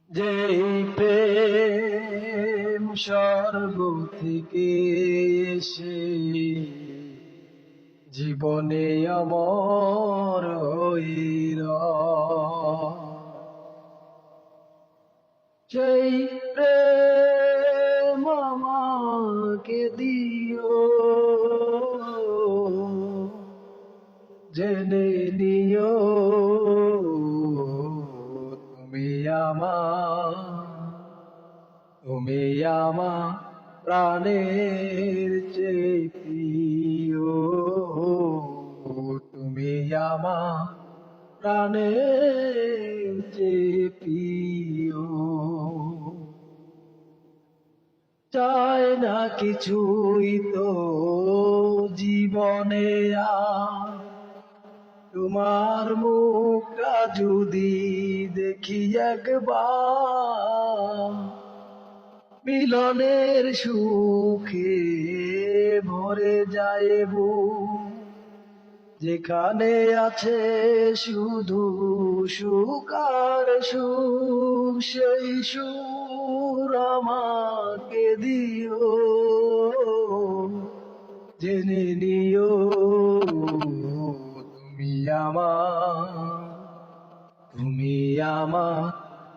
যেই প্রেম স্বর্গ থেকে এসে জীবনে অমর হইরা, সেই প্রেম আমাকে দিও, জেনে নিও তুমি আমার প্রাণের চেয়ে প্রিয়, তুমি আমার প্রাণের চেয়ে প্রিয়। চাই না কিছুই তো জীবনে আর, তোমার মুখটা যদি দেখি একবার, মিলনের সুখে ভরে যায় বুক, যেখানে আছে শুধু সুখ আর সুখ, সেই সুর আমাকে দিও, জেনে নিও তুমি আমার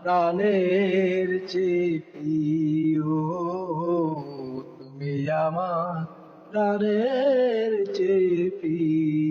প্রাণের চেয়ে প্রিয়, তুমি আমার প্রাণের চেয়ে প্রিয়।